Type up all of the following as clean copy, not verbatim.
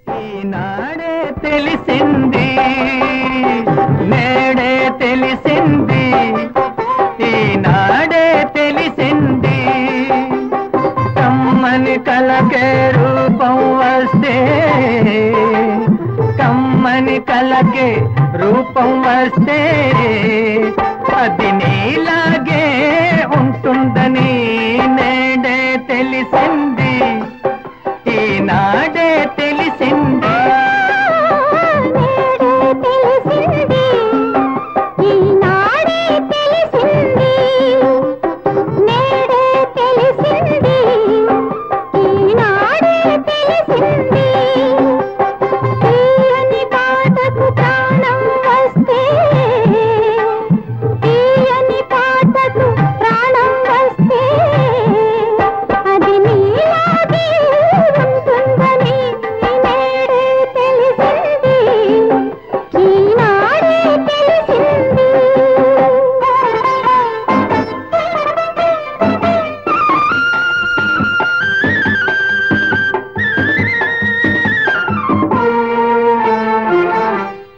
ఈనాడే తెలిసింది నేడే తెలిసింది ఈనాడే తెలిసింది కమ్మని కలకే రూపం వస్తే కమ్మని కలకే రూపం వస్తే అది నీలాగే ఉంటుందని నేడే తెలిసింది ఈనాడే తెలిసింది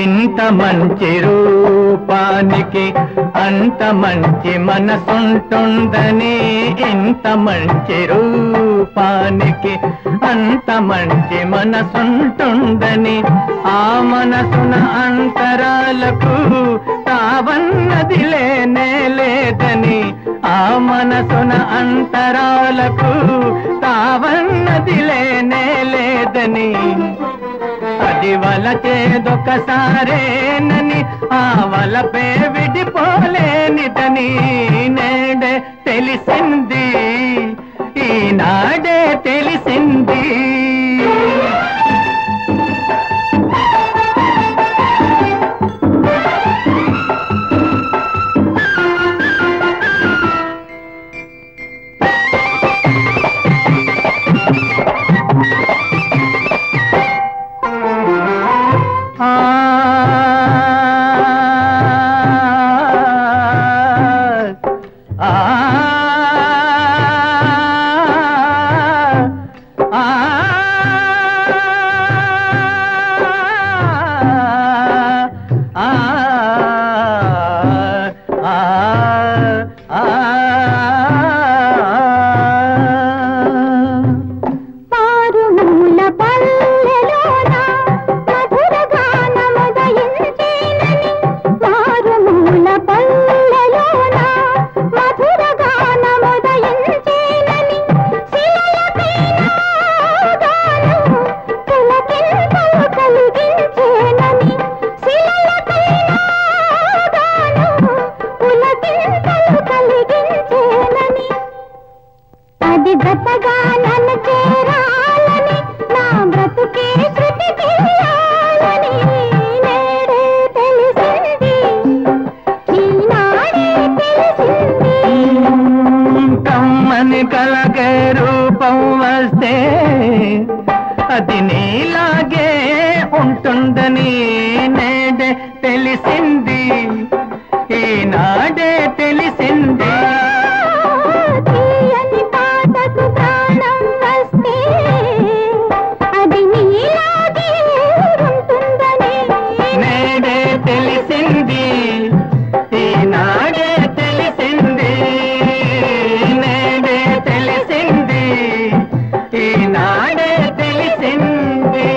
ఇంత మంచి రూపానికి అంత మంచి మనసుంటుందని ఇంత మంచి రూపానికి అంత మంచి మనసుంటుందని ఆ మనసున అంతరాలకు తావన్నది లేనే లేదని ఆ మనసున అంతరాలకు తావన్నది లేనే లేదని అది వలచేదొకసారేనని ఆ వలపే విడిపోలేనిదని నేడే తెలిసింది ఈనాడే తెలిసింది కలకే రూపం వస్తే అది నీలాగే ఉంటుందని నేడే తెలిసింది ఈనాడే తెలిసింది నేడే తెలిసింది ఈనాడే తెలిసింది నేడే తెలిసింది ఈనాడే తెలిసింది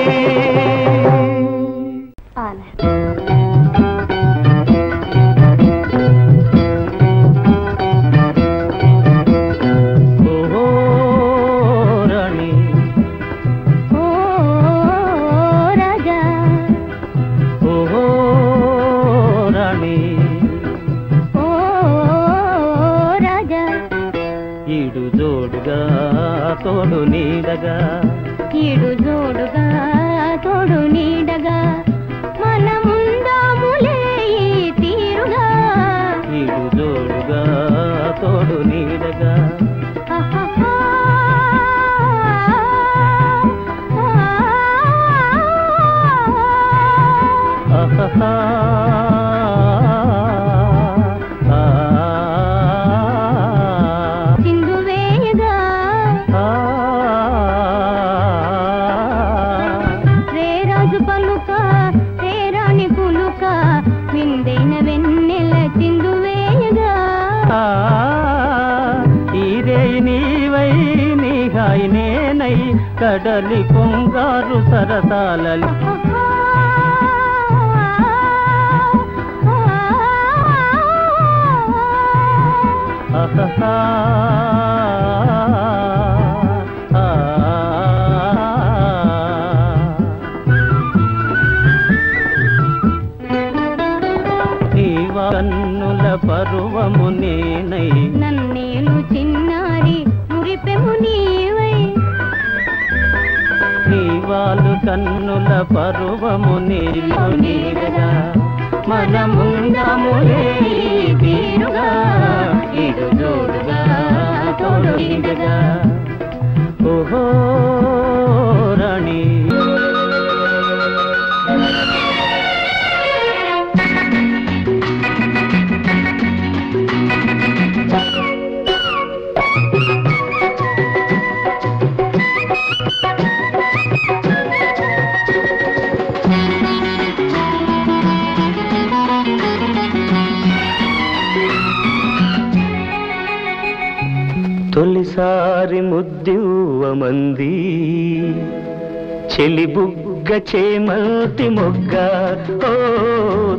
చిందైన వెన్నెల చిందువేయగా ఇదే నీవై నీ హాయి నేనై కడలి పొంగారు సరసాలలి కన్నుల పరువము నేనై నన్నేలు చిన్నారి మురిపెము నీవై నీవాలు కన్నుల పరువము నీలో నీడగా మనముందములే తీరుగా ఇడు జోడుగా తోడు నీడగా ఓహో రాణి తొలిసారి ముద్దివ్వమంది చెలి బుగ్గ చేమల్తి మొగ్గ ఓ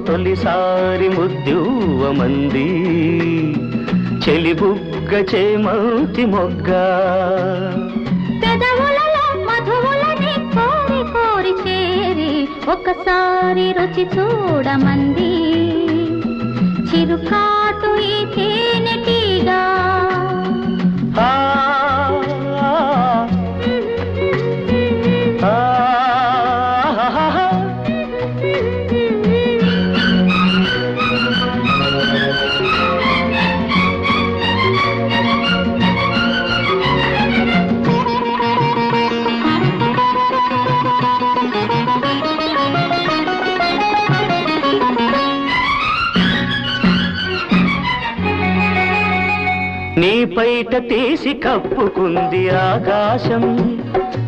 తొలిసారి ముద్దివ్వమంది చెలి బుగ్గ చేమల్తి మొగ్గ పెదవులలో మధువులని కోరి కోరి చేరి ఒకసారి రుచి చూడమంది చిరుకాటు ఈ తేనెటీగా నీ పైట తీసి కప్పుకుంది ఆకాశం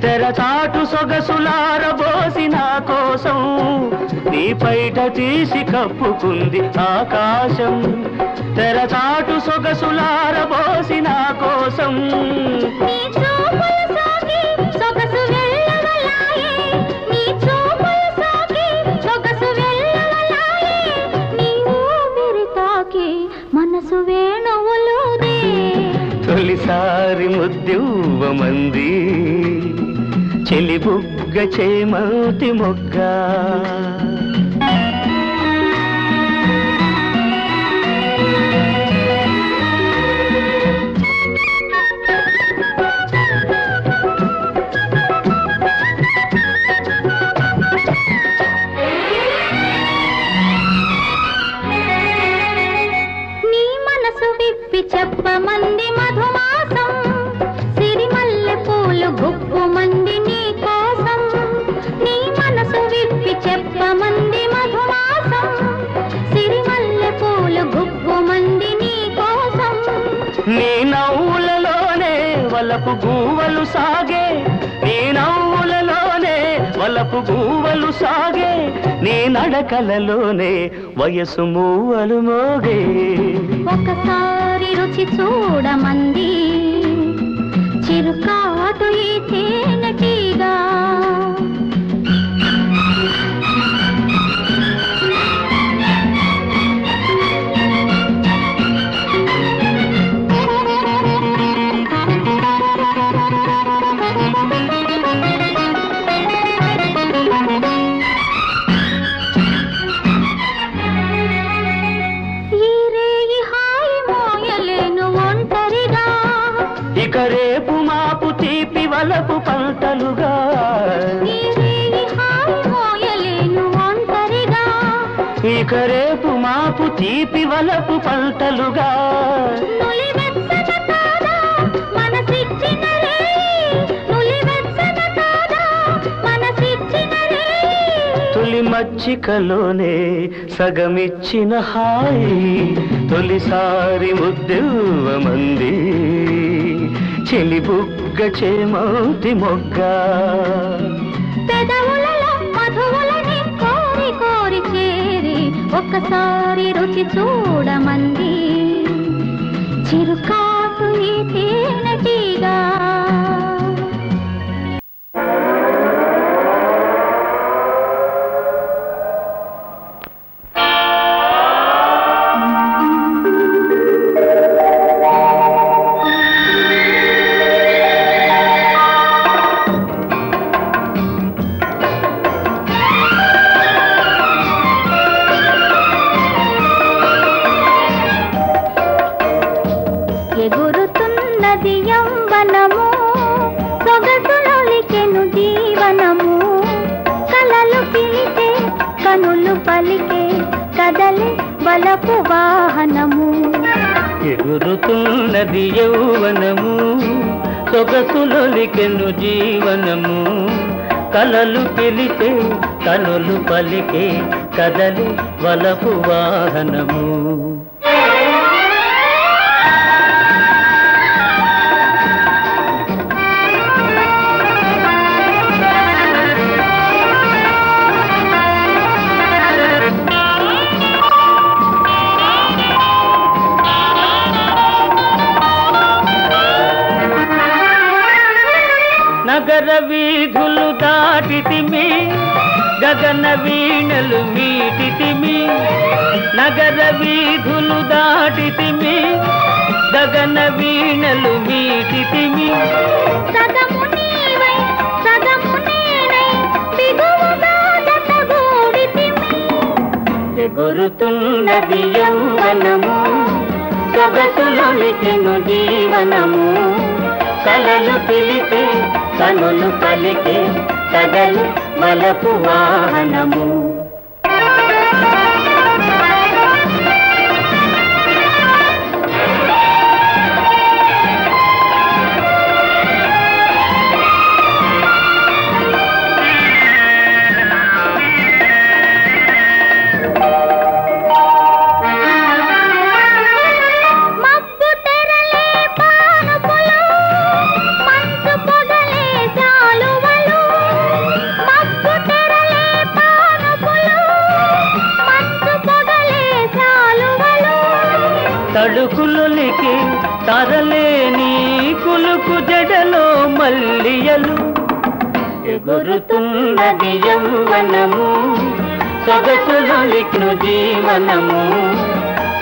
తెరచాటు సొగసులారబోసి నా కోసం నీ పైట తీసి కప్పుకుంది ఆకాశం తెరచాటు సొగసులారబోసి నా కోసం మనసు వేణువులుదే తొలిసారి ముద్దివ్వమంది చెలి బుగ్గ చేమల్తి మొగ్గ చెప్పమంది మధుమాసం సిరిమల్లె పూలు గుప్పుమంది నీ కోసం నీ మనసు విప్పి చెప్పమంది మధుమాసం సిరిమల్లె పూలు గుప్పుమంది నీ కోసం నీ నవ్వులలోనే వలపు గూవలు సాగే నీ నవ్వులలోనే వలపు గూవలు సాగే నీ నడకలలోనే వయసు మూవలు మోగే ఒకసారి రుచి చూడమంది చిరుకాటు ఈ తేనెటీగా ఇక రేపు మాపు తీపి వలపు పంటలుగా ఇక రేపు మాపు తీపి వలపు పంటలుగా తొలి మచ్చికలోనే సగమిచ్చిన హాయి తొలిసారి ముద్దివ్వమంది చెలి బుగ్గ చేమల్తి మొగ్గ పెదవులలో మధువులని కోరి కోరి చేరి ఒకసారి రుచి చూడమంది చిరుకాటు ఈ తేనెటీగా ఎగురుతున్నది యవ్వనము సొగసులొలికెను జీవనము కలలు పిలితే కనులు పలికే కదలే బలపు వాహనము ఎగురుతున్నది యౌవనము సొగసులొలికెను జీవనము కలలు పిలితే కనులు పలికే కదలే బలపు వాహనము నగర వీధులు దాటితిమి గగన వీణలు మీటితిమి నగర వీధులు దాటితిమి గగన వీణలు మీటితిమి సగము నీవై సగము నేనై బిగువుగా జతగూడితిమి ఎగురుతున్నది యౌవనము సొగసులొలికెను జీవనము కలలు పిలితే కనులు పలికే కదలు బలపు వాహనము తడుకులొలికి తరలేని కులుకు జడలో మల్లియలు ఎగురుతున్నది యౌవనము సొగసులొలికెను జీవనము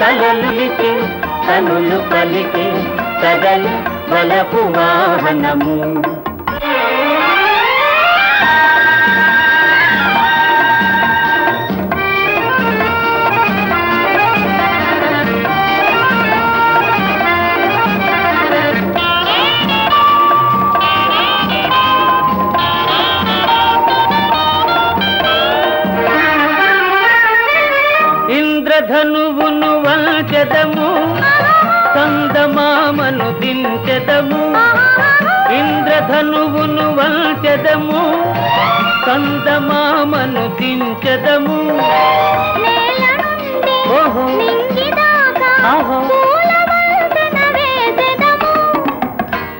కలలులికి కనులు పలికి కదలు బలపు వాహనము ఇంద్రధనువును వంచెదము చందమామను దించెదము ఇంద్రధనువును వంచెదము చందమామను దించెదము ఓహో ఆహో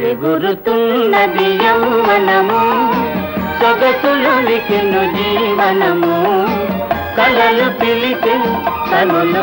ఎగురుతున్నది యౌవనము సొగసులొలికెను జీవనము కలలు పిలితే కనులు